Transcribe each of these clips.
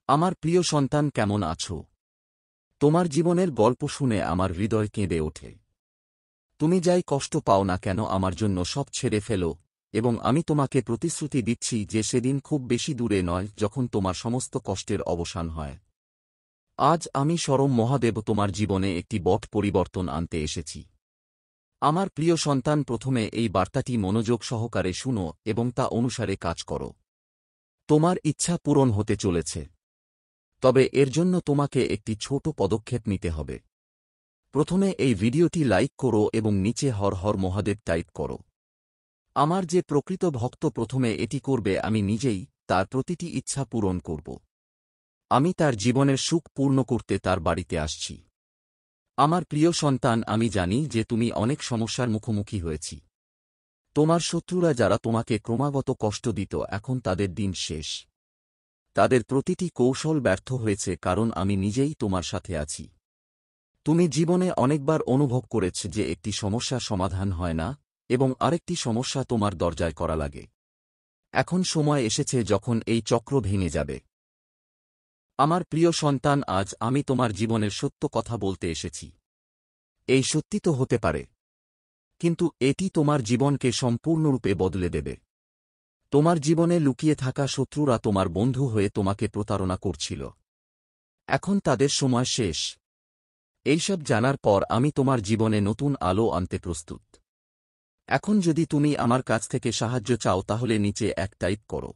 আমার প্রিয় সন্তান, কেমন আছো? তোমার জীবনের গল্প শুনে আমার হৃদয় কেঁদে ওঠে। তুমি যাই কষ্ট পাও না কেন আমার জন্য সব ছেড়ে ফেলো, এবং আমি তোমাকে প্রতিশ্রুতি দিচ্ছি যে সেদিন খুব বেশি দূরে নয় যখন তোমার সমস্ত কষ্টের অবসান হয়। আজ আমি স্বয়ং মহাদেব তোমার জীবনে একটি বড় পরিবর্তন আনতে এসেছি। আমার প্রিয় সন্তান, প্রথমে এই বার্তাটি মনোযোগ সহকারে শুনো এবং তা অনুসারে কাজ করো। তোমার ইচ্ছা পূরণ হতে চলেছে। তবে এর জন্য তোমাকে একটি ছোট পদক্ষেপ নিতে হবে। প্রথমে এই ভিডিওটি লাইক করো এবং নিচে হর হর মহাদেব টাইপ করো। আমার যে প্রকৃত ভক্ত প্রথমে এটি করবে, আমি নিজেই তার প্রতিটি ইচ্ছা পূরণ করব। আমি তার জীবনের সুখ পূর্ণ করতে তার বাড়িতে আসছি। আমার প্রিয় সন্তান, আমি জানি যে তুমি অনেক সমস্যার মুখোমুখি হয়েছি। তোমার শত্রুরা যারা তোমাকে ক্রমাগত কষ্ট দিত, এখন তাদের দিন শেষ। তাদের প্রতিটি কৌশল ব্যর্থ হয়েছে, কারণ আমি নিজেই তোমার সাথে আছি। তুমি জীবনে অনেকবার অনুভব করেছ যে একটি সমস্যা সমাধান হয় না এবং আরেকটি সমস্যা তোমার দরজায় করা লাগে। এখন সময় এসেছে যখন এই চক্র ভেঙে যাবে। আমার প্রিয় সন্তান, আজ আমি তোমার জীবনের সত্য কথা বলতে এসেছি। এই সত্যি তো হতে পারে, কিন্তু এটি তোমার জীবনকে সম্পূর্ণরূপে বদলে দেবে। তোমার জীবনে লুকিয়ে থাকা শত্রুরা তোমার বন্ধু হয়ে তোমাকে প্রতারণা করছিল। এখন তাদের সময় শেষ। এইসব জানার পর আমি তোমার জীবনে নতুন আলো আনতে প্রস্তুত। এখন যদি তুমি আমার কাছ থেকে সাহায্য চাও তাহলে নিচে এক টাইপ করো।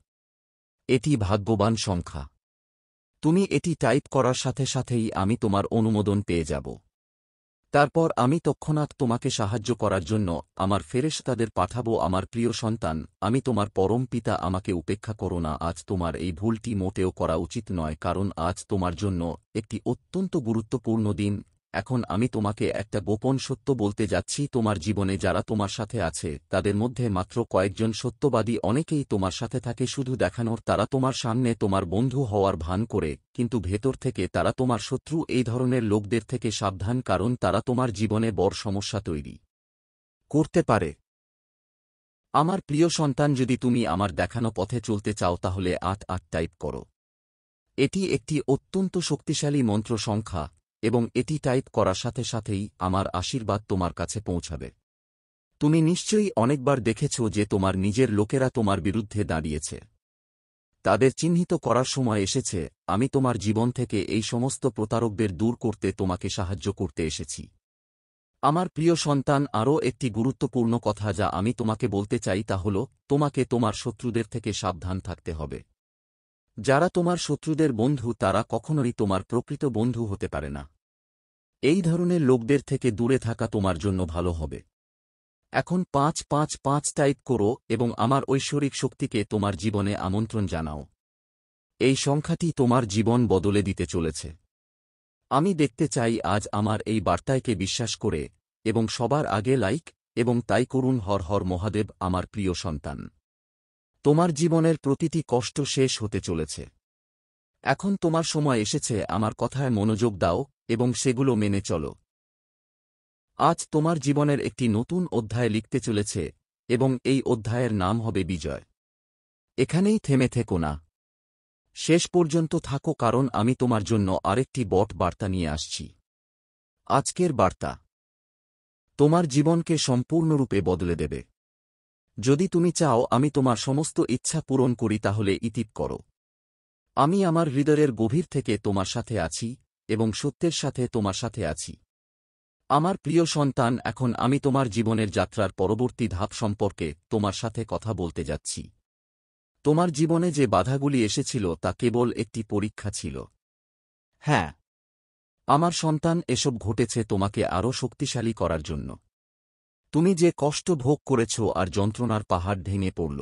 এটি ভাগ্যবান সংখ্যা। তুমি এটি টাইপ করার সাথে সাথেই আমি তোমার অনুমোদন পেয়ে যাব। তারপর আমি তৎক্ষণাৎ তোমাকে সাহায্য করার জন্য আমার ফেরেশতাদের পাঠাবো। আমার প্রিয় সন্তান, আমি তোমার পরম পিতা, আমাকে উপেক্ষা করো না। আজ তোমার এই ভুলটি মোটেও করা উচিত নয়, কারণ আজ তোমার জন্য একটি অত্যন্ত গুরুত্বপূর্ণ দিন। এখন আমি তোমাকে একটা গোপন সত্য বলতে যাচ্ছি। তোমার জীবনে যারা তোমার সাথে আছে তাদের মধ্যে মাত্র কয়েকজন সত্যবাদী। অনেকেই তোমার সাথে থাকে শুধু দেখানোর। তারা তোমার সামনে তোমার বন্ধু হওয়ার ভান করে, কিন্তু ভেতর থেকে তারা তোমার শত্রু। এই ধরনের লোকদের থেকে সাবধান, কারণ তারা তোমার জীবনে বড় সমস্যা তৈরি করতে পারে। আমার প্রিয় সন্তান, যদি তুমি আমার দেখানো পথে চলতে চাও তাহলে 88 টাইপ করো। এটি একটি অত্যন্ত শক্তিশালী মন্ত্র সংখ্যা, এবং এটি টাইপ করার সাথে সাথেই আমার আশীর্বাদ তোমার কাছে পৌঁছাবে। তুমি নিশ্চয়ই অনেকবার দেখেছ যে তোমার নিজের লোকেরা তোমার বিরুদ্ধে দাঁড়িয়েছে। তাদের চিহ্নিত করার সময় এসেছে। আমি তোমার জীবন থেকে এই সমস্ত প্রতারকদের দূর করতে তোমাকে সাহায্য করতে এসেছি। আমার প্রিয় সন্তান, আরও একটি গুরুত্বপূর্ণ কথা যা আমি তোমাকে বলতে চাই তা হল, তোমাকে তোমার শত্রুদের থেকে সাবধান থাকতে হবে। যারা তোমার শত্রুদের বন্ধু তারা কখনোই তোমার প্রকৃত বন্ধু হতে পারে না। এই ধরনের লোকদের থেকে দূরে থাকা তোমার জন্য ভালো হবে। এখন 555 টাইপ করো এবং আমার ঐশ্বরিক শক্তিকে তোমার জীবনে আমন্ত্রণ জানাও। এই সংখ্যাটি তোমার জীবন বদলে দিতে চলেছে। আমি দেখতে চাই আজ আমার এই বার্তাকে বিশ্বাস করে, এবং সবার আগে লাইক এবং তাই করুন। হর হর মহাদেব। আমার প্রিয় সন্তান, তোমার জীবনের প্রতিটি কষ্ট শেষ হতে চলেছে। এখন তোমার সময় এসেছে আমার কথায় মনোযোগ দাও এবং সেগুলো মেনে চলো। আজ তোমার জীবনের একটি নতুন অধ্যায় লিখতে চলেছে, এবং এই অধ্যায়ের নাম হবে বিজয়। এখানেই থেমে থেকো না, শেষ পর্যন্ত থাকো, কারণ আমি তোমার জন্য আরেকটি বড় বার্তা নিয়ে আসছি। আজকের বার্তা তোমার জীবনকে সম্পূর্ণরূপে বদলে দেবে। যদি তুমি চাও আমি তোমার সমস্ত ইচ্ছা পূরণ করি তাহলে ইতিপ করো। আমি আমার হৃদয়ের গভীর থেকে তোমার সাথে আছি এবং সত্যের সাথে তোমার সাথে আছি। আমার প্রিয় সন্তান, এখন আমি তোমার জীবনের যাত্রার পরবর্তী ধাপ সম্পর্কে তোমার সাথে কথা বলতে যাচ্ছি। তোমার জীবনে যে বাধাগুলি এসেছিল তা কেবল একটি পরীক্ষা ছিল। হ্যাঁ, আমার সন্তান, এসব ঘটেছে তোমাকে আরও শক্তিশালী করার জন্য। তুমি যে কষ্ট ভোগ করেছ আর যন্ত্রণার পাহাড় ভেঙে পড়ল,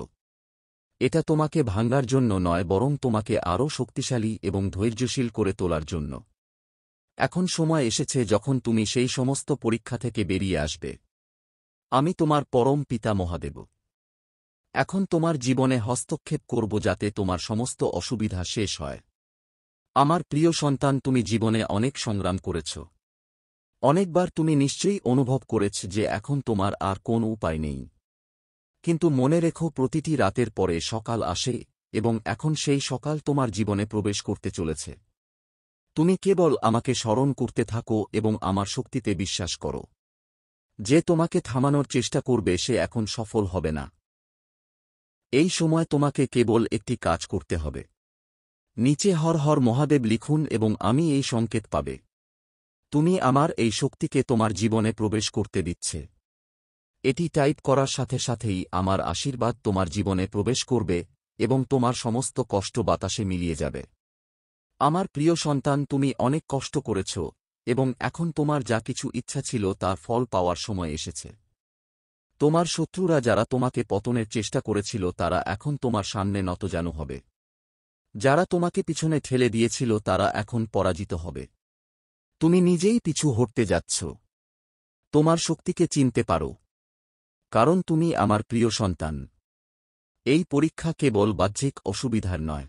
এটা তোমাকে ভাঙার জন্য নয়, বরং তোমাকে আরও শক্তিশালী এবং ধৈর্যশীল করে তোলার জন্য। এখন সময় এসেছে যখন তুমি সেই সমস্ত পরীক্ষা থেকে বেরিয়ে আসবে। আমি তোমার পরম পিতা মহাদেব এখন তোমার জীবনে হস্তক্ষেপ করব যাতে তোমার সমস্ত অসুবিধা শেষ হয়। আমার প্রিয় সন্তান, তুমি জীবনে অনেক সংগ্রাম করেছ। অনেকবার তুমি নিশ্চয়ই অনুভব করেছ যে এখন তোমার আর কোনো উপায় নেই। কিন্তু মনে রেখো, প্রতিটি রাতের পরে সকাল আসে, এবং এখন সেই সকাল তোমার জীবনে প্রবেশ করতে চলেছে। তুমি কেবল আমাকে স্মরণ করতে থাকো এবং আমার শক্তিতে বিশ্বাস করো। যে তোমাকে থামানোর চেষ্টা করবে সে এখন সফল হবে না। এই সময় তোমাকে কেবল একটি কাজ করতে হবে। নিচে হর হর মহাদেব লিখুন এবং আমি এই সংকেত পাবে। তুমি আমার এই শক্তিকে তোমার জীবনে প্রবেশ করতে দিচ্ছে। এটি টাইপ করার সাথে সাথেই আমার আশীর্বাদ তোমার জীবনে প্রবেশ করবে এবং তোমার সমস্ত কষ্ট বাতাসে মিলিয়ে যাবে। আমার প্রিয় সন্তান, তুমি অনেক কষ্ট করেছ এবং এখন তোমার যা কিছু ইচ্ছা ছিল তার ফল পাওয়ার সময় এসেছে। তোমার শত্রুরা যারা তোমাকে পতনের চেষ্টা করেছিল তারা এখন তোমার সামনে নতজানু হবে। যারা তোমাকে পিছনে ঠেলে দিয়েছিল তারা এখন পরাজিত হবে। তুমি নিজেই পিছু হটতে যাচ্ছ। তোমার শক্তিকে চিনতে পারো, কারণ তুমি আমার প্রিয় সন্তান। এই পরীক্ষা কেবল বাহ্যিক অসুবিধার নয়,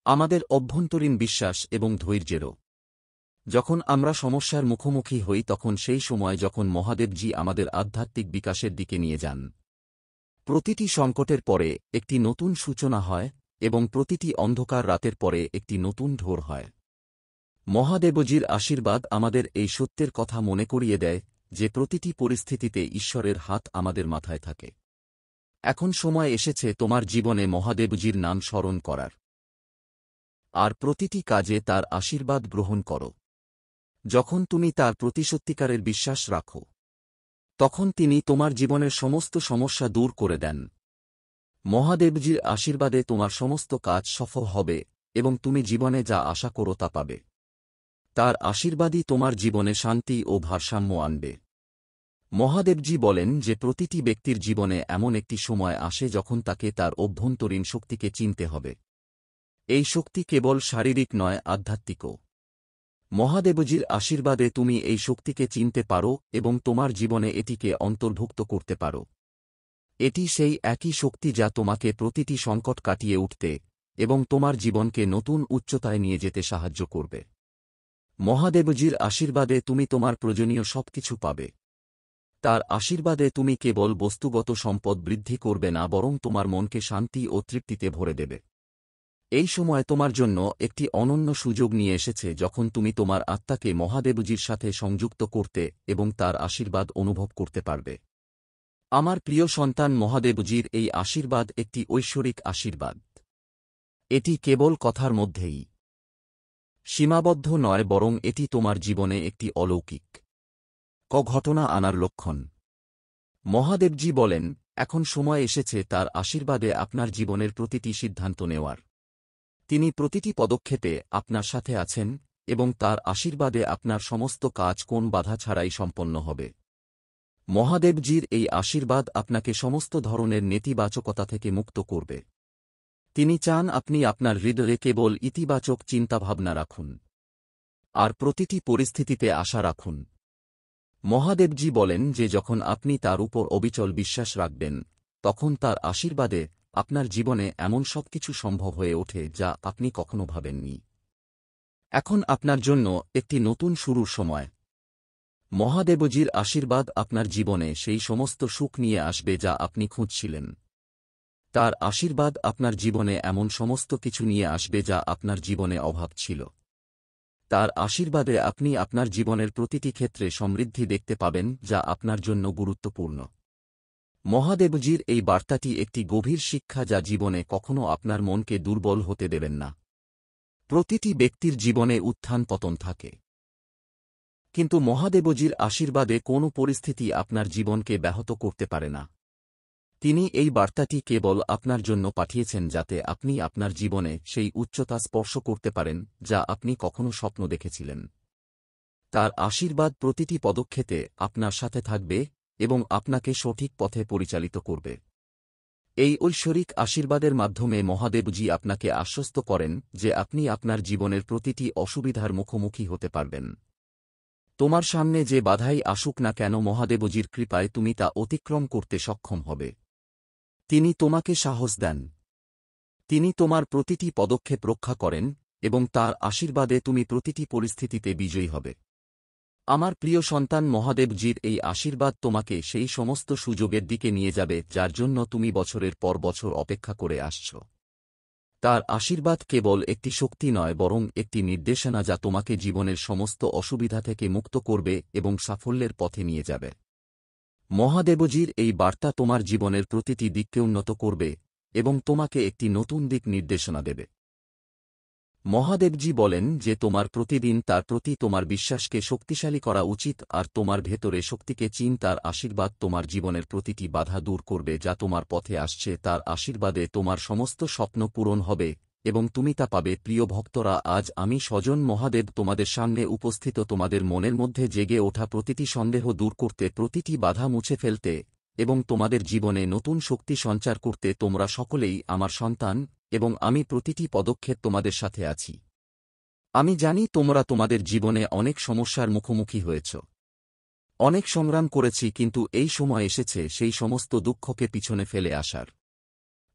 আমাদের অভ্যন্তরীণ বিশ্বাস এবং ধৈর্যেরও। যখন আমরা সমস্যার মুখোমুখি হই তখন সেই সময় যখন মহাদেবজি আমাদের আধ্যাত্মিক বিকাশের দিকে নিয়ে যান। প্রতিটি সংকটের পরে একটি নতুন সূচনা হয় এবং প্রতিটি অন্ধকার রাতের পরে একটি নতুন ঢোর হয়। মহাদেবজির আশীর্বাদ আমাদের এই সত্যের কথা মনে করিয়ে দেয় যে প্রতিটি পরিস্থিতিতে ঈশ্বরের হাত আমাদের মাথায় থাকে। এখন সময় এসেছে তোমার জীবনে মহাদেবজির নাম স্মরণ করার, আর প্রতিটি কাজে তার আশীর্বাদ গ্রহণ করো। যখন তুমি তার প্রতি সত্যিকারের বিশ্বাস রাখো, তখন তিনি তোমার জীবনের সমস্ত সমস্যা দূর করে দেন। মহাদেবজির আশীর্বাদে তোমার সমস্ত কাজ সফল হবে এবং তুমি জীবনে যা আশা করো তা পাবে। তার আশীর্বাদই তোমার জীবনে শান্তি ও ভারসাম্য আনবে। মহাদেবজি বলেন যে প্রতিটি ব্যক্তির জীবনে এমন একটি সময় আসে যখন তাকে তার অভ্যন্তরীণ শক্তিকে চিনতে হবে। এই শক্তি কেবল শারীরিক নয়, আধ্যাত্মিকও। মহাদেবজির আশীর্বাদে তুমি এই শক্তিকে চিনতে পারো এবং তোমার জীবনে এটিকে অন্তর্ভুক্ত করতে পারো। এটি সেই একই শক্তি যা তোমাকে প্রতিটি সংকট কাটিয়ে উঠতে এবং তোমার জীবনকে নতুন উচ্চতায় নিয়ে যেতে সাহায্য করবে। মহাদেবজির আশীর্বাদে তুমি তোমার প্রয়োজনীয় সবকিছু পাবে। তার আশীর্বাদে তুমি কেবল বস্তুগত সম্পদ বৃদ্ধি করবে না, বরং তোমার মনকে শান্তি ও তৃপ্তিতে ভরে দেবে। এই সময় তোমার জন্য একটি অনন্য সুযোগ নিয়ে এসেছে যখন তুমি তোমার আত্মাকে মহাদেবজির সাথে সংযুক্ত করতে এবং তার আশীর্বাদ অনুভব করতে পারবে। আমার প্রিয় সন্তান, মহাদেবজির এই আশীর্বাদ একটি ঐশ্বরিক আশীর্বাদ। এটি কেবল কথার মধ্যেই সীমাবদ্ধ নয়, বরং এটি তোমার জীবনে একটি অলৌকিক ঘটনা আনার লক্ষণ। মহাদেবজি বলেন, এখন সময় এসেছে তার আশীর্বাদে আপনার জীবনের প্রতিটি সিদ্ধান্ত নেওয়ার। তিনি প্রতিটি পদক্ষেপে আপনার সাথে আছেন এবং তার আশীর্বাদে আপনার সমস্ত কাজ কোন বাধা ছাড়াই সম্পন্ন হবে। মহাদেবজির এই আশীর্বাদ আপনাকে সমস্ত ধরনের নেতিবাচকতা থেকে মুক্ত করবে। তিনি চান আপনি আপনার হৃদয়ে কেবল ইতিবাচক চিন্তাভাবনা রাখুন আর প্রতিটি পরিস্থিতিতে আশা রাখুন। মহাদেবজি বলেন যে যখন আপনি তার উপর অবিচল বিশ্বাস রাখবেন, তখন তার আশীর্বাদে আপনার জীবনে এমন সবকিছু সম্ভব হয়ে ওঠে যা আপনি কখনো ভাবেননি। এখন আপনার জন্য একটি নতুন শুরুর সময়। মহাদেবজির আশীর্বাদ আপনার জীবনে সেই সমস্ত সুখ নিয়ে আসবে যা আপনি খুঁজছিলেন। তার আশীর্বাদ আপনার জীবনে এমন সমস্ত কিছু নিয়ে আসবে যা আপনার জীবনে অভাব ছিল। তার আশীর্বাদে আপনি আপনার জীবনের প্রতিটি ক্ষেত্রে সমৃদ্ধি দেখতে পাবেন যা আপনার জন্য গুরুত্বপূর্ণ। মহাদেবজির এই বার্তাটি একটি গভীর শিক্ষা যা জীবনে কখনো আপনার মনকে দুর্বল হতে দেবেন না। প্রতিটি ব্যক্তির জীবনে উত্থান পতন থাকে, কিন্তু মহাদেবজির আশীর্বাদে কোনো পরিস্থিতি আপনার জীবনকে ব্যাহত করতে পারে না। তিনি এই বার্তাটি কেবল আপনার জন্য পাঠিয়েছেন যাতে আপনি আপনার জীবনে সেই উচ্চতা স্পর্শ করতে পারেন যা আপনি কখনো স্বপ্ন দেখেছিলেন। তার আশীর্বাদ প্রতিটি পদক্ষেপে আপনার সাথে থাকবে এবং আপনাকে সঠিক পথে পরিচালিত করবে। এই ঐশ্বরিক আশীর্বাদের মাধ্যমে মহাদেবজি আপনাকে আশ্বস্ত করেন যে আপনি আপনার জীবনের প্রতিটি অসুবিধার মুখোমুখি হতে পারবেন। তোমার সামনে যে বাধাই আসুক না কেন, মহাদেবজির কৃপায় তুমি তা অতিক্রম করতে সক্ষম হবে। তিনি তোমাকে সাহস দেন, তিনি তোমার প্রতিটি পদক্ষেপ রক্ষা করেন এবং তার আশীর্বাদে তুমি প্রতিটি পরিস্থিতিতে বিজয়ী হবে। আমার প্রিয় সন্তান, মহাদেবজির এই আশীর্বাদ তোমাকে সেই সমস্ত সুযোগের দিকে নিয়ে যাবে যার জন্য তুমি বছরের পর বছর অপেক্ষা করে আসছ। তার আশীর্বাদ কেবল একটি শক্তি নয়, বরং একটি নির্দেশনা যা তোমাকে জীবনের সমস্ত অসুবিধা থেকে মুক্ত করবে এবং সাফল্যের পথে নিয়ে যাবে। মহাদেবজির এই বার্তা তোমার জীবনের প্রতিটি দিককে উন্নত করবে এবং তোমাকে একটি নতুন দিক নির্দেশনা দেবে। মহাদেবজি বলেন যে তোমার প্রতিদিন তার প্রতি তোমার বিশ্বাসকে শক্তিশালী করা উচিত, আর তোমার ভেতরে শক্তিকে চিন। তার আশীর্বাদ তোমার জীবনের প্রতিটি বাধা দূর করবে যা তোমার পথে আসছে। তার আশীর্বাদে তোমার সমস্ত স্বপ্ন পূরণ হবে এবং তুমি তা পাবে। প্রিয় ভক্তরা, আজ আমি স্বজন মহাদেব তোমাদের সামনে উপস্থিত, তোমাদের মনের মধ্যে জেগে ওঠা প্রতিটি সন্দেহ দূর করতে, প্রতিটি বাধা মুছে ফেলতে এবং তোমাদের জীবনে নতুন শক্তি সঞ্চার করতে। তোমরা সকলেই আমার সন্তান এবং আমি প্রতিটি পদক্ষেপ তোমাদের সাথে আছি। আমি জানি তোমরা তোমাদের জীবনে অনেক সমস্যার মুখোমুখি হয়েছ, অনেক সংগ্রাম করেছি, কিন্তু এই সময় এসেছে সেই সমস্ত দুঃখকে পিছনে ফেলে আসার।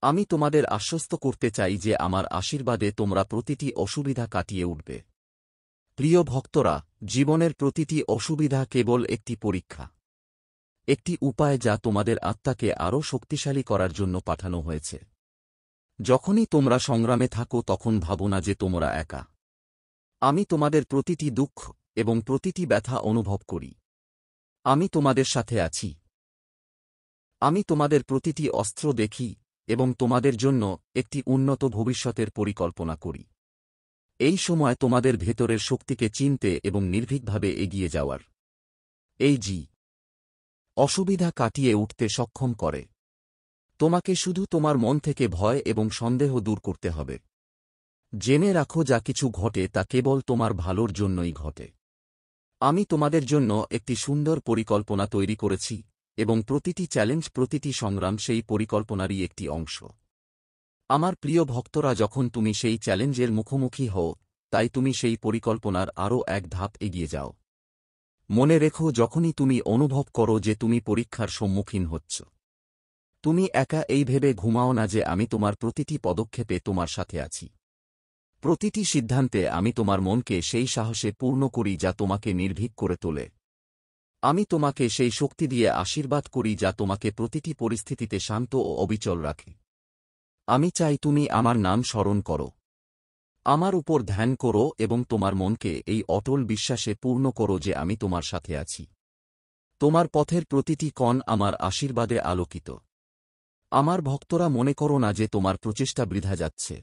আমি তোমাদের আশ্বস্ত করতে চাই যে আমার আশীর্বাদে তোমরা প্রতিটি অসুবিধা কাটিয়ে উঠবে। প্রিয় ভক্তরা, জীবনের প্রতিটি অসুবিধা কেবল একটি পরীক্ষা, একটি উপায় যা তোমাদের আত্মাকে আরও শক্তিশালী করার জন্য পাঠানো হয়েছে। যখনই তোমরা সংগ্রামে থাকো তখন ভাবো না যে তোমরা একা। আমি তোমাদের প্রতিটি দুঃখ এবং প্রতিটি ব্যথা অনুভব করি। আমি তোমাদের সাথে আছি। আমি তোমাদের প্রতিটি অস্ত্র দেখি এবং তোমাদের জন্য একটি উন্নত ভবিষ্যতের পরিকল্পনা করি। এই সময় তোমাদের ভেতরের শক্তিকে চিনতে এবং নির্ভীকভাবে এগিয়ে যাওয়ার। এই অসুবিধা কাটিয়ে উঠতে সক্ষম করে। তোমাকে শুধু তোমার মন থেকে ভয় এবং সন্দেহ দূর করতে হবে। জেনে রাখো, যা কিছু ঘটে তা কেবল তোমার ভালোর জন্যই ঘটে। আমি তোমাদের জন্য একটি সুন্দর পরিকল্পনা তৈরি করেছি এবং প্রতিটি চ্যালেঞ্জ, প্রতিটি সংগ্রাম সেই পরিকল্পনারই একটি অংশ। আমার প্রিয় ভক্তরা, যখন তুমি সেই চ্যালেঞ্জের মুখোমুখি হও, তাই তুমি সেই পরিকল্পনার আরও এক ধাপ এগিয়ে যাও। মনে রেখো, যখনই তুমি অনুভব করো যে তুমি পরীক্ষার সম্মুখীন হচ্ছ, তুমি একা এই ভেবে ঘুমাও না যে আমি তোমার প্রতিটি পদক্ষেপে তোমার সাথে আছি। প্রতিটি সিদ্ধান্তে আমি তোমার মনকে সেই সাহসে পূর্ণ করি যা তোমাকে নির্ভীক করে তোলে। আমি তোমাকে সেই শক্তি দিয়ে আশীর্বাদ করি যা তোমাকে প্রতিটি পরিস্থিতিতে শান্ত ও অবিচল রাখে। আমি চাই তুমি আমার নাম স্মরণ করো, আমার উপর ধ্যান করো এবং তোমার মনকে এই অটল বিশ্বাসে পূর্ণ করো যে আমি তোমার সাথে আছি। তোমার পথের প্রতিটি কণ আমার আশীর্বাদে আলোকিত। আমার ভক্তরা, মনে করো না যে তোমার প্রচেষ্টা বৃথা যাচ্ছে।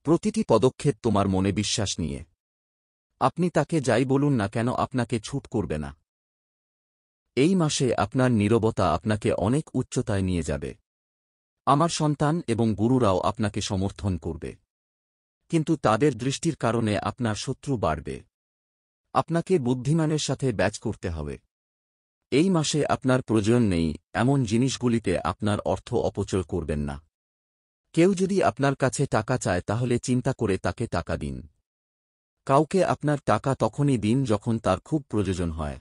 প্রতিটি পদক্ষেপ তোমার মনে বিশ্বাস নিয়ে। আপনি তাকে যাই বলুন না কেন, আপনাকে ছুট করবে না। এই মাসে আপনার নীরবতা আপনাকে অনেক উচ্চতায় নিয়ে যাবে। আমার সন্তান এবং গুরুরাও আপনাকে সমর্থন করবে, কিন্তু তাদের দৃষ্টির কারণে আপনার শত্রু বাড়বে। আপনাকে বুদ্ধিমানের সাথে ব্যাচ করতে হবে। এই মাসে আপনার প্রয়োজন নেই এমন জিনিসগুলিতে আপনার অর্থ অপচয় করবেন না। কেউ যদি আপনার কাছে টাকা চায় তাহলে চিন্তা করে তাকে টাকা দিন। কাউকে আপনার টাকা তখনই দিন যখন তার খুব প্রয়োজন হয়।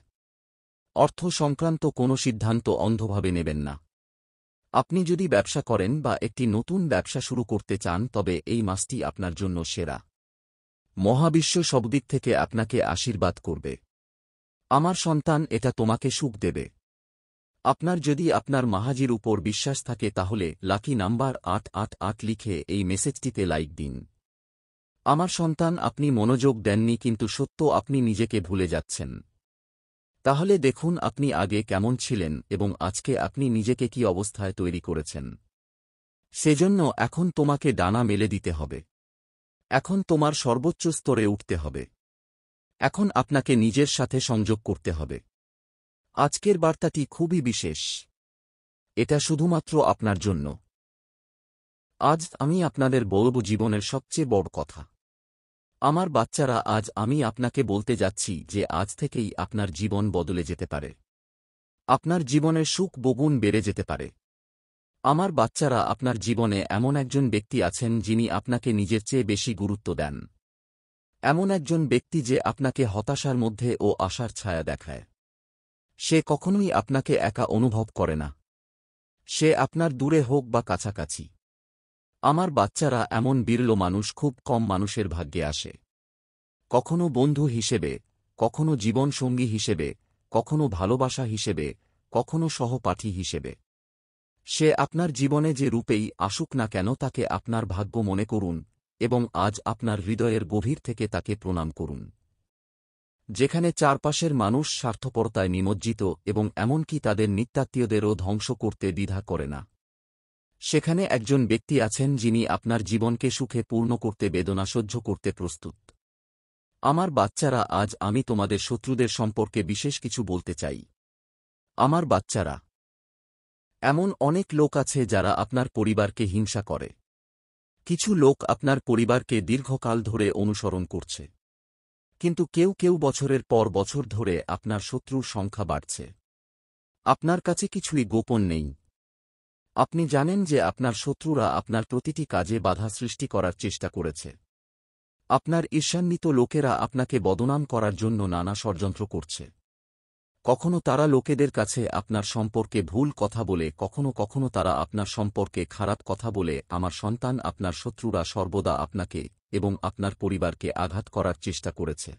অর্থ সংক্রান্ত কোনো সিদ্ধান্ত অন্ধভাবে নেবেন না। আপনি যদি ব্যবসা করেন বা একটি নতুন ব্যবসা শুরু করতে চান, তবে এই মাসটি আপনার জন্য সেরা। মহাবিশ্ব সব দিক থেকে আপনাকে আশীর্বাদ করবে। আমার সন্তান, এটা তোমাকে সুখ দেবে। আপনার যদি আপনার মাহাজির উপর বিশ্বাস থাকে তাহলে লাকি নাম্বার 888 লিখে এই মেসেজটিতে লাইক দিন। আমার সন্তান, আপনি মনোযোগ দেননি, কিন্তু সত্য আপনি নিজেকে ভুলে যাচ্ছেন। তাহলে দেখুন আপনি আগে কেমন ছিলেন এবং আজকে আপনি নিজেকে কি অবস্থায় তৈরি করেছেন। সেজন্য এখন তোমাকে ডানা মেলে দিতে হবে। এখন তোমার সর্বোচ্চ স্তরে উঠতে হবে। এখন আপনাকে নিজের সাথে সংযোগ করতে হবে। আজকের বার্তাটি খুবই বিশেষ। এটা শুধুমাত্র আপনার জন্য। আজ আমি আপনাদের বলব জীবনের সবচেয়ে বড় কথা। আমার বাচ্চারা, আজ আমি আপনাকে বলতে যাচ্ছি যে আজ থেকেই আপনার জীবন বদলে যেতে পারে। আপনার জীবনের সুখ বহুগুণ বেড়ে যেতে পারে। আমার বাচ্চারা, আপনার জীবনে এমন একজন ব্যক্তি আছেন যিনি আপনাকে নিজের চেয়ে বেশি গুরুত্ব দেন। এমন একজন ব্যক্তি যে আপনাকে হতাশার মধ্যে ও আশার ছায়া দেখায়। সে কখনোই আপনাকে একা অনুভব করে না, সে আপনার দূরে হোক বা কাছাকাছি। আমার বাচ্চারা, এমন বিরল মানুষ খুব কম মানুষের ভাগ্যে আসে। কখনো বন্ধু হিসেবে, কখনো জীবনসঙ্গী হিসেবে, কখনো ভালোবাসা হিসেবে, কখনো সহপাঠী হিসেবে। সে আপনার জীবনে যে রূপেই আসুক না কেন তাকে আপনার ভাগ্য মনে করুন এবং আজ আপনার হৃদয়ের গভীর থেকে তাকে প্রণাম করুন। যেখানে চারপাশের মানুষ স্বার্থপরতায় নিমজ্জিত এবং এমনকি তাদের নিত্যাত্মীয়দেরও ধ্বংস করতে দ্বিধা করে না, সেখানে একজন ব্যক্তি আছেন যিনি আপনার জীবনকে সুখে পূর্ণ করতে বেদনা সহ্য করতে প্রস্তুত। আমার বাচ্চারা, আজ আমি তোমাদের শত্রুদের সম্পর্কে বিশেষ কিছু বলতে চাই। আমার বাচ্চারা, এমন অনেক লোক আছে যারা আপনার পরিবারকে হিংসা করে। কিছু লোক আপনার পরিবারকে দীর্ঘকাল ধরে অনুসরণ করছে, কিন্তু কেউ কেউ বছরের পর বছর ধরে আপনার শত্রুর সংখ্যা বাড়ছে। আপনার কাছে কিছুই গোপন নেই। আপনি জানেন যে আপনার শত্রুরা আপনার প্রতিটি কাজে বাধা সৃষ্টি করার চেষ্টা করেছে। আপনার ঈর্ষান্বিত লোকেরা আপনাকে বদনাম করার জন্য নানা ষড়যন্ত্র করছে। কখনো তারা লোকেদের কাছে আপনার সম্পর্কে ভুল কথা বলে, কখনো কখনো তারা আপনার সম্পর্কে খারাপ কথা বলে। আমার সন্তান, আপনার শত্রুরা সর্বদা আপনাকে এবং আপনার পরিবারকে আঘাত করার চেষ্টা করেছে।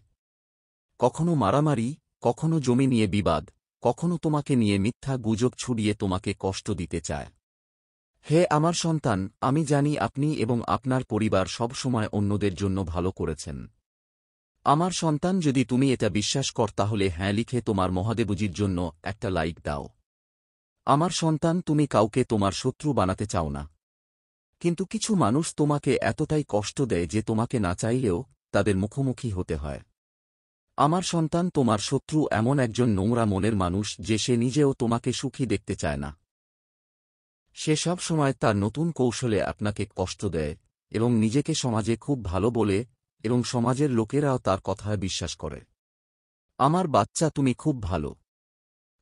কখনো মারামারি, কখনো জমি নিয়ে বিবাদ, কখনো তোমাকে নিয়ে মিথ্যা গুজব ছড়িয়ে তোমাকে কষ্ট দিতে চায়। হে আমার সন্তান, আমি জানি আপনি এবং আপনার পরিবার সব সময় অন্যদের জন্য ভালো করেছেন। আমার সন্তান, যদি তুমি এটা বিশ্বাস কর তাহলে হ্যাঁ লিখে তোমার মহাদেবজির জন্য একটা লাইক দাও। আমার সন্তান, তুমি কাউকে তোমার শত্রু বানাতে চাও না, কিন্তু কিছু মানুষ তোমাকে এতটাই কষ্ট দেয় যে তোমাকে না চাইলেও তাদের মুখোমুখি হতে হয়। আমার সন্তান, তোমার শত্রু এমন একজন নোংরা মনের মানুষ যে সে নিজেও তোমাকে সুখী দেখতে চায় না। সে সব সময় তার নতুন কৌশলে আপনাকে কষ্ট দেয় এবং নিজেকে সমাজে খুব ভালো বলে এবং সমাজের লোকেরাও তার কথায় বিশ্বাস করে। আমার বাচ্চা, তুমি খুব ভালো।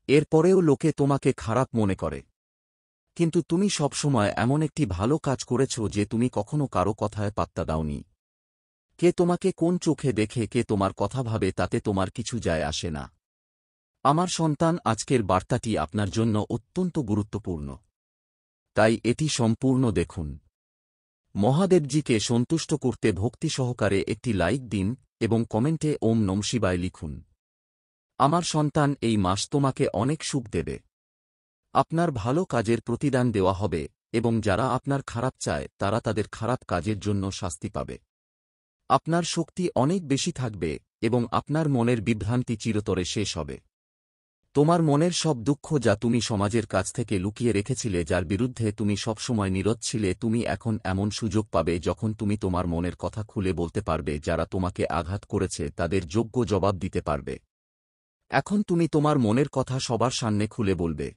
এরপরেও লোকে তোমাকে খারাপ মনে করে, কিন্তু তুমি সবসময় এমন একটি ভালো কাজ করেছ যে তুমি কখনো কারো কথায় পাত্তা দাওনি। কে তোমাকে কোন চোখে দেখে, কে তোমার কথা ভাবে, তাতে তোমার কিছু যায় আসে না। আমার সন্তান, আজকের বার্তাটি আপনার জন্য অত্যন্ত গুরুত্বপূর্ণ, তাই এটি সম্পূর্ণ দেখুন। মহাদেবজিকে সন্তুষ্ট করতে ভক্তি সহকারে একটি লাইক দিন এবং কমেন্টে ওম নম শিবায় লিখুন। আমার সন্তান, এই মাস তোমাকে অনেক সুখ দেবে। আপনার ভালো কাজের প্রতিদান দেওয়া হবে এবং যারা আপনার খারাপ চায় তারা তাদের খারাপ কাজের জন্য শাস্তি পাবে। আপনার শক্তি অনেক বেশি থাকবে এবং আপনার মনের বিভ্রান্তি চিরতরে শেষ হবে। তোমার মনের সব দুঃখ যা তুমি সমাজের কাছ থেকে লুকিয়ে রেখেছিলে, যার বিরুদ্ধে তুমি সবসময় নীরব ছিলে, তুমি এখন এমন সুযোগ পাবে যখন তুমি তোমার মনের কথা খুলে বলতে পারবে। যারা তোমাকে আঘাত করেছে তাদের যোগ্য জবাব দিতে পারবে। এখন তুমি তোমার মনের কথা সবার সামনে খুলে বলবে।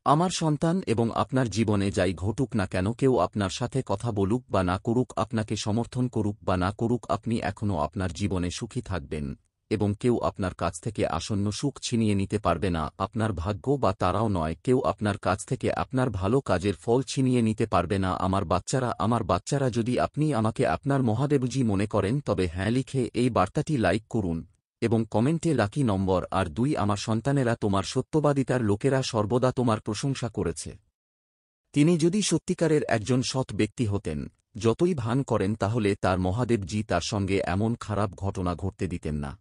আমার সন্তান, এবং আপনার জীবনে যাই ঘটুক না কেন, কেউ আপনার সাথে কথা বলুক বা না করুক, আপনাকে সমর্থন করুক বা না করুক, আপনি এখনও আপনার জীবনে সুখী থাকবেন এবং কেউ আপনার কাছ থেকে আসন্ন সুখ ছিনিয়ে নিতে পারবে না। আপনার ভাগ্য বা তারাও নয়, কেউ আপনার কাছ থেকে আপনার ভালো কাজের ফল ছিনিয়ে নিতে পারবে না। আমার বাচ্চারা, যদি আপনি আমাকে আপনার মহাদেবজি মনে করেন তবে হ্যাঁ লিখে এই বার্তাটি লাইক করুন এবং কমেন্টে লাকি নম্বর আর 2। আমার সন্তানেরা, তোমার সত্যবাদিতার লোকেরা সর্বদা তোমার প্রশংসা করেছে। তিনি যদি সত্যিকারের একজন সৎ ব্যক্তি হতেন, যতই ভান করেন, তাহলে তার মহাদেবজি তার সঙ্গে এমন খারাপ ঘটনা ঘটতে দিতেন না।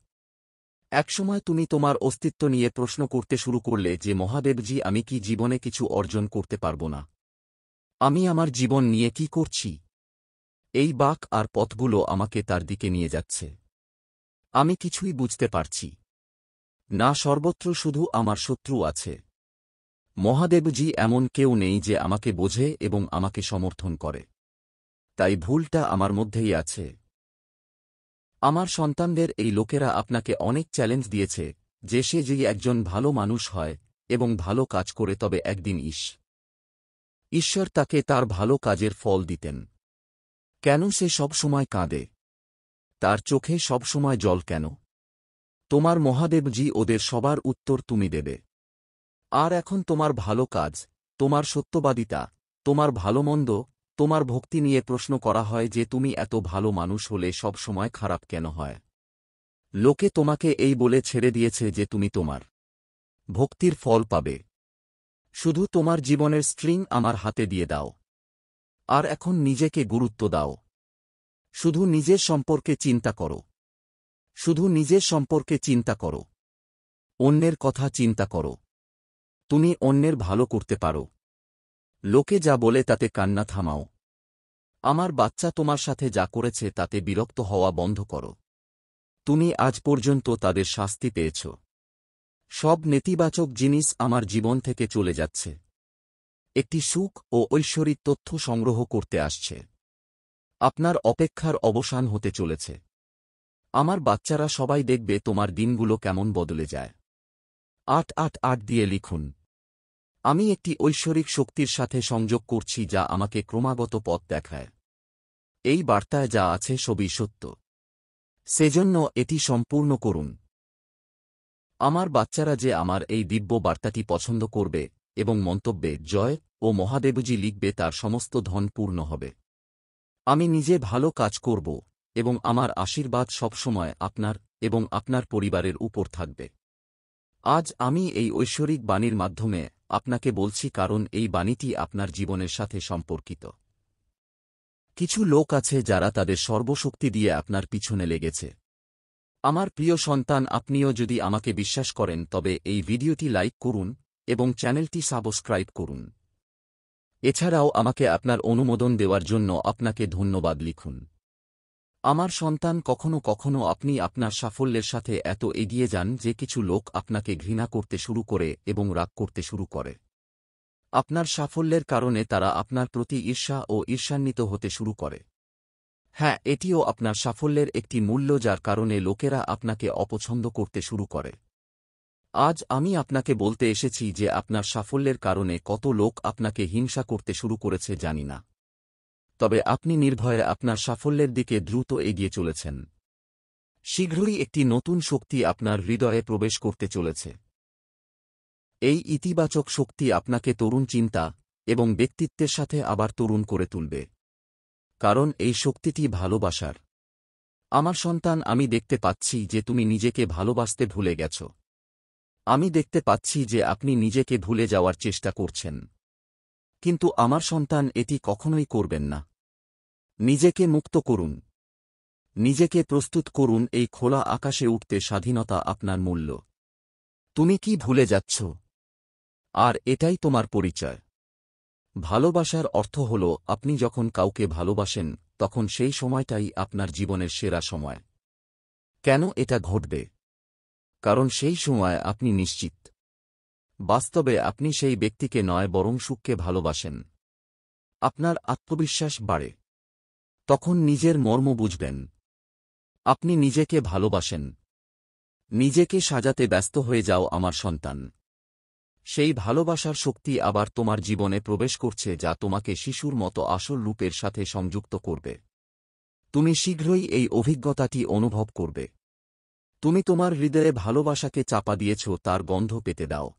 একসময় তুমি তোমার অস্তিত্ব নিয়ে প্রশ্ন করতে শুরু করলে যে মহাদেবজি, আমি কি জীবনে কিছু অর্জন করতে পারব না? আমি আমার জীবন নিয়ে কি করছি? এই বাঁক আর পথগুলো আমাকে তার দিকে নিয়ে যাচ্ছে। আমি কিছুই বুঝতে পারছি না। সর্বত্র শুধু আমার শত্রু আছে। মহাদেবজি, এমন কেউ নেই যে আমাকে বোঝে এবং আমাকে সমর্থন করে। তাই ভুলটা আমার মধ্যেই আছে। আমার সন্তানদের, এই লোকেরা আপনাকে অনেক চ্যালেঞ্জ দিয়েছে যে সে যদি একজন ভালো মানুষ হয় এবং ভালো কাজ করে তবে একদিন ঈশ্বর তাকে তার ভালো কাজের ফল দিতেন। কেন সে সব সময় কাঁদে? তার চোখে সব সময় জল কেন? তোমার মহাদেবজি ওদের সবার উত্তর তুমি দেবে। আর এখন তোমার ভালো কাজ, তোমার সত্যবাদিতা, তোমার ভালোমন্দ, তোমার ভক্তি নিয়ে প্রশ্ন করা হয় যে তুমি এত ভালো মানুষ হলে সব সময় খারাপ কেন হয়? লোকে তোমাকে এই বলে ছেড়ে দিয়েছে যে তুমি তোমার ভক্তির ফল পাবে। শুধু তোমার জীবনের স্ট্রিং আমার হাতে দিয়ে দাও। আর এখন নিজেকে গুরুত্ব দাও। শুধু নিজের সম্পর্কে চিন্তা করো। শুধু নিজের সম্পর্কে চিন্তা করো। অন্যের কথা চিন্তা করো। তুমি অন্যের ভালো করতে পারো। লোকে যা বলে তাতে কান্না থামাও। আমার বাচ্চা তোমার সাথে যা করেছে তাতে বিরক্ত হওয়া বন্ধ করো। তুমি আজ পর্যন্ত তাদের শাস্তি পেয়েছ। সব নেতিবাচক জিনিস আমার জীবন থেকে চলে যাচ্ছে। একটি সুখ ও ঐশ্বরিক তথ্য সংগ্রহ করতে আসছে। আপনার অপেক্ষার অবসান হতে চলেছে। আমার বাচ্চারা সবাই দেখবে তোমার দিনগুলো কেমন বদলে যায়। 888 দিয়ে লিখুন। আমি একটি ঐশ্বরিক শক্তির সাথে সংযোগ করছি যা আমাকে ক্রমাগত পথ দেখায়। এই বার্তায় যা আছে সবই সত্য। সেজন্য এটি সম্পূর্ণ করুন। আমার বাচ্চারা যে আমার এই দিব্য বার্তাটি পছন্দ করবে এবং মন্তব্যে জয় ও মহাদেবজি লিখবে তার সমস্ত ধন পূর্ণ হবে। আমি নিজে ভালো কাজ করব এবং আমার আশীর্বাদ সবসময় আপনার এবং আপনার পরিবারের উপর থাকবে। আজ আমি এই ঐশ্বরিক বাণীর মাধ্যমে আপনাকে বলছি কারণ এই বাণীটি আপনার জীবনের সাথে সম্পর্কিত। কিছু লোক আছে যারা তাদের সর্বশক্তি দিয়ে আপনার পিছনে লেগেছে। আমার প্রিয় সন্তান, আপনিও যদি আমাকে বিশ্বাস করেন তবে এই ভিডিওটি লাইক করুন এবং চ্যানেলটি সাবস্ক্রাইব করুন। এছাড়াও আমাকে আপনার অনুমোদন দেওয়ার জন্য আপনাকে ধন্যবাদ লিখুন। আমার সন্তান, কখনো কখনো আপনি আপনার সাফল্যের সাথে এত এগিয়ে যান যে কিছু লোক আপনাকে ঘৃণা করতে শুরু করে এবং রাগ করতে শুরু করে। আপনার সাফল্যের কারণে তারা আপনার প্রতি ঈর্ষা ও ঈর্ষান্বিত হতে শুরু করে। হ্যাঁ, এটিও আপনার সাফল্যের একটি মূল্য যার কারণে লোকেরা আপনাকে অপছন্দ করতে শুরু করে। আজ আমি আপনাকে বলতে এসেছি যে আপনার সাফল্যের কারণে কত লোক আপনাকে হিংসা করতে শুরু করেছে জানি না। তবে আপনি নির্ভয়ে আপনার সাফল্যের দিকে দ্রুত এগিয়ে চলেছেন। শীঘ্রই একটি নতুন শক্তি আপনার হৃদয়ে প্রবেশ করতে চলেছে। এই ইতিবাচক শক্তি আপনাকে তরুণ চিন্তা এবং ব্যক্তিত্বের সাথে আবার তরুণ করে তুলবে। কারণ এই শক্তিটি ভালোবাসার। আমার সন্তান, আমি দেখতে পাচ্ছি যে তুমি নিজেকে ভালোবাসতে ভুলে গেছ। আমি দেখতে পাচ্ছি যে আপনি নিজেকে ভুলে যাওয়ার চেষ্টা করছেন। কিন্তু আমার সন্তান, এটি কখনোই করবেন না। নিজেকে মুক্ত করুন। নিজেকে প্রস্তুত করুন এই খোলা আকাশে উঠতে। স্বাধীনতা আপনার মূল্য। তুমি কি ভুলে যাচ্ছ? আর এটাই তোমার পরিচয়। ভালোবাসার অর্থ হল আপনি যখন কাউকে ভালোবাসেন তখন সেই সময়টাই আপনার জীবনের সেরা সময়। কেন এটা ঘটবে? কারণ সেই সময় আপনি নিশ্চিত। বাস্তবে আপনি সেই ব্যক্তিকে নয় বরং সুখকে ভালোবাসেন। আপনার আত্মবিশ্বাস বাড়ে। তখন নিজের মর্ম বুঝবেন। আপনি নিজেকে ভালোবাসেন। নিজেকে সাজাতে ব্যস্ত হয়ে যাও আমার সন্তান। সেই ভালোবাসার শক্তি আবার তোমার জীবনে প্রবেশ করছে যা তোমাকে শিশুর মতো আসল রূপের সাথে সংযুক্ত করবে। তুমি শীঘ্রই এই অভিজ্ঞতাটি অনুভব করবে। তুমি তোমার হৃদয়ে ভালোবাসাকে চাপা দিয়েছ, তার গন্ধ পেতে দাও।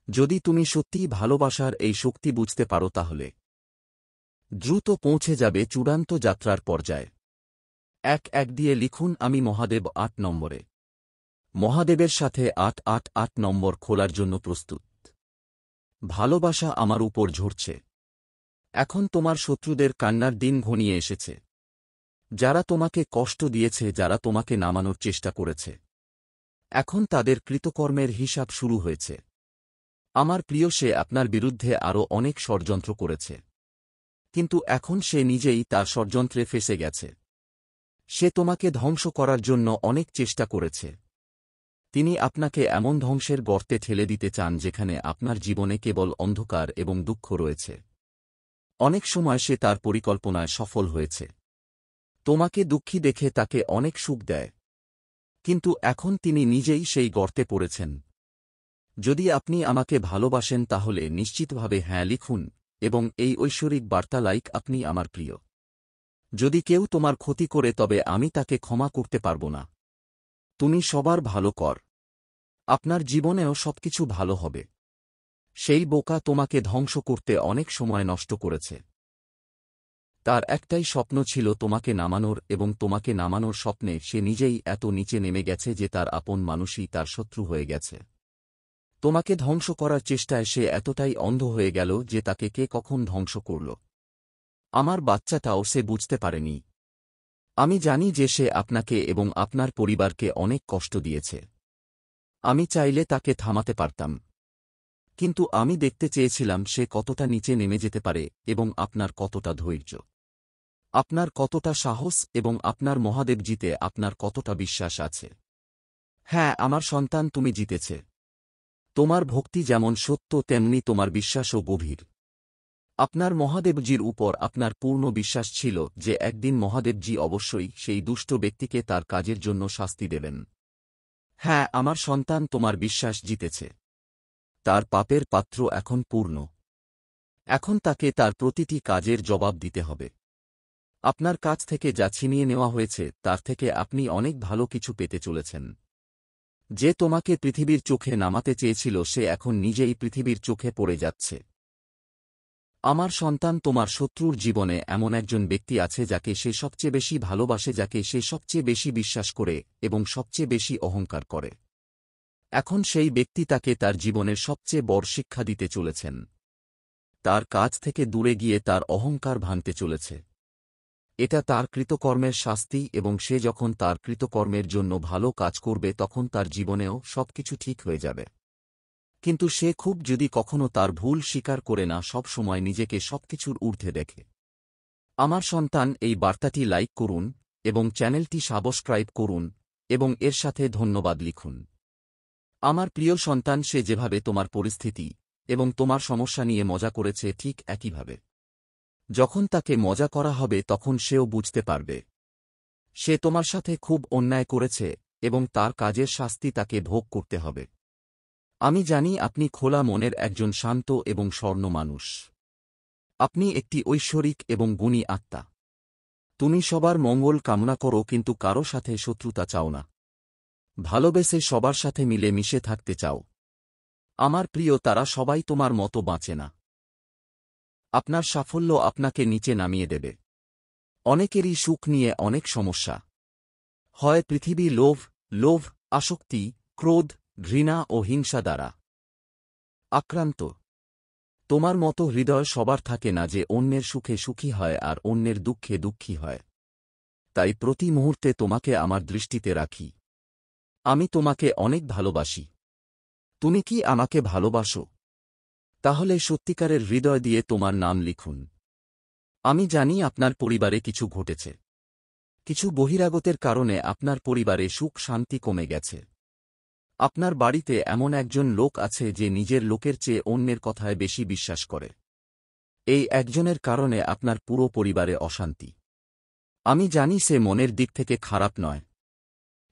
যদি তুমি সত্যিই ভালোবাসার এই শক্তি বুঝতে পারো তাহলে দ্রুত পৌঁছে যাবে চূড়ান্ত যাত্রার পর্যায়ে। 1 দিয়ে লিখুন। আমি মহাদেব 8 নম্বরে। মহাদেবের সাথে 888 নম্বর খোলার জন্য প্রস্তুত। ভালোবাসা আমার উপর ঝরছে। এখন তোমার শত্রুদের কান্নার দিন ঘনিয়ে এসেছে। যারা তোমাকে কষ্ট দিয়েছে, যারা তোমাকে নামানোর চেষ্টা করেছে, এখন তাদের কৃতকর্মের হিসাব শুরু হয়েছে। আমার প্রিয়, সে আপনার বিরুদ্ধে আরও অনেক ষড়যন্ত্র করেছে। কিন্তু এখন সে নিজেই তার ষড়যন্ত্রে ফেঁসে গেছে। সে তোমাকে ধ্বংস করার জন্য অনেক চেষ্টা করেছে। তিনি আপনাকে এমন ধ্বংসের গর্তে ঠেলে দিতে চান যেখানে আপনার জীবনে কেবল অন্ধকার এবং দুঃখ রয়েছে। অনেক সময় সে তার পরিকল্পনায় সফল হয়েছে। তোমাকে দুঃখী দেখে তাকে অনেক সুখ দেয়। কিন্তু এখন তিনি নিজেই সেই গর্তে পড়েছেন। যদি আপনি আমাকে ভালোবাসেন তাহলে নিশ্চিতভাবে হ্যাঁ লিখুন এবং এই ঐশ্বরিক বার্তা লাইক। আপনি আমার প্রিয়। যদি কেউ তোমার ক্ষতি করে তবে আমি তাকে ক্ষমা করতে পারব না। তুমি সবার ভালো কর। আপনার জীবনেও সবকিছু ভালো হবে। সেই বোকা তোমাকে ধ্বংস করতে অনেক সময় নষ্ট করেছে। তার একটাই স্বপ্ন ছিল তোমাকে নামানোর, এবং তোমাকে নামানোর স্বপ্নে সে নিজেই এত নিচে নেমে গেছে যে তার আপন মানুষই তার শত্রু হয়ে গেছে। তোমাকে ধ্বংস করার চেষ্টায় সে এতটাই অন্ধ হয়ে গেল যে তাকে কে কখন ধ্বংস করল আমার বাচ্চাটাও সে বুঝতে পারেনি। আমি জানি যে সে আপনাকে এবং আপনার পরিবারকে অনেক কষ্ট দিয়েছে। আমি চাইলে তাকে থামাতে পারতাম। কিন্তু আমি দেখতে চেয়েছিলাম সে কতটা নিচে নেমে যেতে পারে এবং আপনার কতটা ধৈর্য, আপনার কতটা সাহস এবং আপনার মহাদেবজিতে আপনার কতটা বিশ্বাস আছে। হ্যাঁ, আমার সন্তান, তুমি জিতেছে। তোমার ভক্তি যেমন সত্য তেমনি তোমার বিশ্বাসও গভীর। আপনার মহাদেবজির উপর আপনার পূর্ণ বিশ্বাস ছিল যে একদিন মহাদেবজি অবশ্যই সেই দুষ্ট ব্যক্তিকে তার কাজের জন্য শাস্তি দেবেন। হ্যাঁ, আমার সন্তান, তোমার বিশ্বাস জিতেছে। তার পাপের পাত্র এখন পূর্ণ। এখন তাকে তার প্রতিটি কাজের জবাব দিতে হবে। আপনার কাছ থেকে যা ছিনিয়ে নেওয়া হয়েছে তার থেকে আপনি অনেক ভালো কিছু পেতে চলেছেন। যে তোমাকে পৃথিবীর চোখে নামাতে চেয়েছিল সে এখন নিজেই পৃথিবীর চোখে পড়ে যাচ্ছে। আমার সন্তান, তোমার শত্রুর জীবনে এমন একজন ব্যক্তি আছে যাকে সে সবচেয়ে বেশি ভালোবাসে, যাকে সে সবচেয়ে বেশি বিশ্বাস করে এবং সবচেয়ে বেশি অহংকার করে। এখন সেই ব্যক্তি তাকে তার জীবনের সবচেয়ে বড় শিক্ষা দিতে চলেছেন। তার কাজ থেকে দূরে গিয়ে তার অহংকার ভাঙতে চলেছে। এটা তার কৃতকর্মের শাস্তি এবং সে যখন তার কৃতকর্মের জন্য ভালো কাজ করবে তখন তার জীবনেও সবকিছু ঠিক হয়ে যাবে। কিন্তু সে খুব যদি কখনো তার ভুল স্বীকার করে না, সব সময় নিজেকে সবকিছুর ঊর্ধ্বে দেখে। আমার সন্তান, এই বার্তাটি লাইক করুন এবং চ্যানেলটি সাবস্ক্রাইব করুন এবং এর সাথে ধন্যবাদ লিখুন। আমার প্রিয় সন্তান, সে যেভাবে তোমার পরিস্থিতি এবং তোমার সমস্যা নিয়ে মজা করেছে ঠিক একইভাবে যখন তাকে মজা করা হবে তখন সেও বুঝতে পারবে সে তোমার সাথে খুব অন্যায় করেছে এবং তার কাজের শাস্তি তাকে ভোগ করতে হবে। আমি জানি আপনি খোলা মনের একজন শান্ত এবং স্বর্ণ মানুষ। আপনি একটি ঐশ্বরিক এবং গুণী আত্মা। তুমি সবার মঙ্গল কামনা করো কিন্তু কারো সাথে শত্রুতা চাও না। ভালোবেসে সবার সাথে মিলে মিশে থাকতে চাও। আমার প্রিয়, তারা সবাই তোমার মতো বাঁচে না। আপনার সাফল্য আপনাকে নিচে নামিয়ে দেবে। অনেকেরই সুখ নিয়ে অনেক সমস্যা হয় পৃথিবী, লোভ, আসক্তি, ক্রোধ, ঘৃণা ও হিংসা দ্বারা আক্রান্ত। তোমার মতো হৃদয় সবার থাকে না যে অন্যের সুখে সুখী হয় আর অন্যের দুঃখে দুঃখী হয়। তাই প্রতি মুহূর্তে তোমাকে আমার দৃষ্টিতে রাখি। আমি তোমাকে অনেক ভালোবাসি। তুমি কি আমাকে ভালোবাসো? তাহলে সত্যিকারের হৃদয় দিয়ে তোমার নাম লিখুন। আমি জানি আপনার পরিবারে কিছু ঘটেছে। কিছু বহিরাগতের কারণে আপনার পরিবারে সুখ শান্তি কমে গেছে। আপনার বাড়িতে এমন একজন লোক আছে যে নিজের লোকের চেয়ে অন্যের কথায় বেশি বিশ্বাস করে। এই একজনের কারণে আপনার পুরো পরিবারে অশান্তি। আমি জানি সে মনের দিক থেকে খারাপ নয়,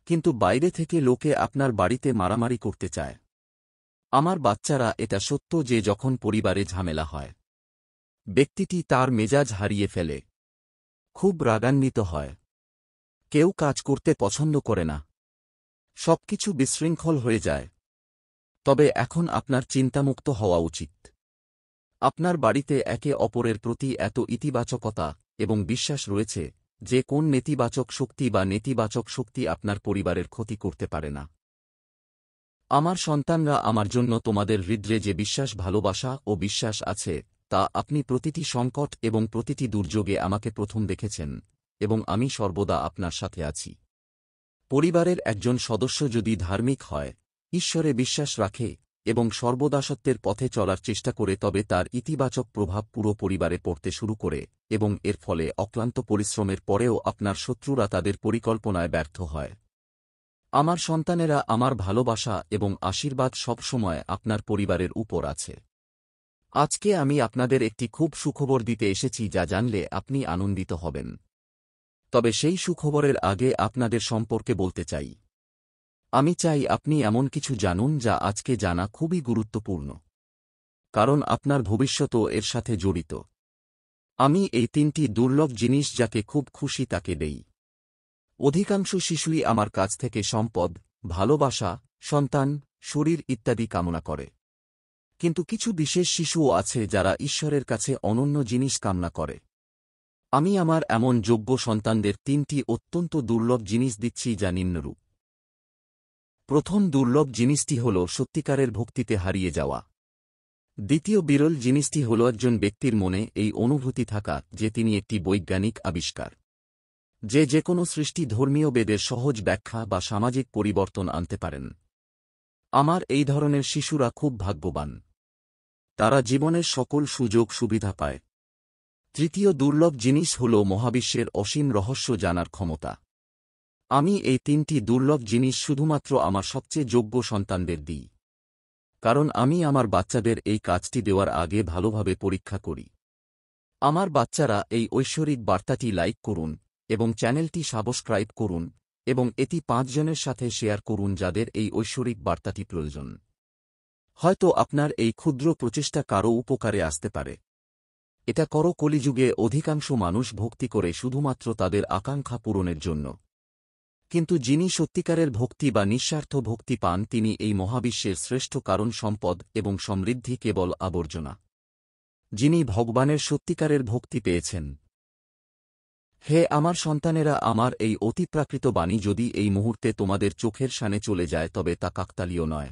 কিন্তু বাইরে থেকে লোকে আপনার বাড়িতে মারামারি করতে চায়। আমার বাচ্চারা, এটা সত্য যে যখন পরিবারে ঝামেলা হয় ব্যক্তিটি তার মেজাজ হারিয়ে ফেলে, খুব রাগান্বিত হয়, কেউ কাজ করতে পছন্দ করে না, সবকিছু বিশৃঙ্খল হয়ে যায়। তবে এখন আপনার চিন্তামুক্ত হওয়া উচিত। আপনার বাড়িতে একে অপরের প্রতি এত ইতিবাচকতা এবং বিশ্বাস রয়েছে যে কোন নেতিবাচক শক্তি বা নেতিবাচক শক্তি আপনার পরিবারের ক্ষতি করতে পারে না। আমার সন্তানরা, আমার জন্য তোমাদের হৃদয়ে যে বিশ্বাস, ভালোবাসা ও বিশ্বাস আছে তা আপনি প্রতিটি সংকট এবং প্রতিটি দুর্যোগে আমাকে প্রথম দেখেছেন এবং আমি সর্বদা আপনার সাথে আছি। পরিবারের একজন সদস্য যদি ধার্মিক হয়, ঈশ্বরে বিশ্বাস রাখে এবং সর্বদা সত্যের পথে চলার চেষ্টা করে তবে তার ইতিবাচক প্রভাব পুরো পরিবারে পড়তে শুরু করে এবং এর ফলে অক্লান্ত পরিশ্রমের পরেও আপনার শত্রুরা তাদের পরিকল্পনায় ব্যর্থ হয়। আমার সন্তানেরা, আমার ভালোবাসা এবং আশীর্বাদ সবসময় আপনার পরিবারের উপর আছে। আজকে আমি আপনাদের একটি খুব সুখবর দিতে এসেছি যা জানলে আপনি আনন্দিত হবেন। তবে সেই সুখবরের আগে আপনাদের সম্পর্কে বলতে চাই। আমি চাই আপনি এমন কিছু জানুন যা আজকে জানা খুবই গুরুত্বপূর্ণ, কারণ আপনার ভবিষ্যতও এর সাথে জড়িত। আমি এই 3টি দুর্লভ জিনিস যাকে খুব খুশি তাকে দেই। অধিকাংশ শিশুই আমার কাছ থেকে সম্পদ, ভালোবাসা, সন্তান, শরীর ইত্যাদি কামনা করে। কিন্তু কিছু বিশেষ শিশুও আছে যারা ঈশ্বরের কাছে অনন্য জিনিস কামনা করে। আমি আমার এমন যোগ্য সন্তানদের 3টি অত্যন্ত দুর্লভ জিনিস দিচ্ছি যা নিম্নরূপ। প্রথম দুর্লভ জিনিসটি হল সত্যিকারের ভক্তিতে হারিয়ে যাওয়া। দ্বিতীয় বিরল জিনিসটি হল একজন ব্যক্তির মনে এই অনুভূতি থাকা যে তিনি একটি বৈজ্ঞানিক আবিষ্কার, যে কোনো সৃষ্টি ধর্মীয় বেদের সহজ ব্যাখ্যা বা সামাজিক পরিবর্তন আনতে পারেন। আমার এই ধরনের শিশুরা খুব ভাগ্যবান। তারা জীবনের সকল সুযোগ সুবিধা পায়। তৃতীয় দুর্লভ জিনিস হল মহাবিশ্বের অসীম রহস্য জানার ক্ষমতা। আমি এই 3টি দুর্লভ জিনিস শুধুমাত্র আমার সবচেয়ে যোগ্য সন্তানদের দিই, কারণ আমি আমার বাচ্চাদের এই কাজটি দেওয়ার আগে ভালোভাবে পরীক্ষা করি। আমার বাচ্চারা, এই ঐশ্বরিক বার্তাটি লাইক করুন এবং চ্যানেলটি সাবস্ক্রাইব করুন এবং এটি 5 জনের সাথে শেয়ার করুন যাদের এই ঐশ্বরিক বার্তাটি প্রয়োজন। হয়তো আপনার এই ক্ষুদ্র প্রচেষ্টা কারও উপকারে আসতে পারে। এটা করো। কলিযুগে অধিকাংশ মানুষ ভক্তি করে শুধুমাত্র তাদের আকাঙ্ক্ষা পূরণের জন্য, কিন্তু যিনি সত্যিকারের ভক্তি বা নিঃস্বার্থ ভক্তি পান তিনি এই মহাবিশ্বের শ্রেষ্ঠ কারণ সম্পদ এবং সমৃদ্ধি কেবল আবর্জনা। যিনি ভগবানের সত্যিকারের ভক্তি পেয়েছেন। হে আমার সন্তানেরা, আমার এই অতিপ্রাকৃত বাণী যদি এই মুহূর্তে তোমাদের চোখের সামনে চলে যায় তবে তা কাকতালীয় নয়।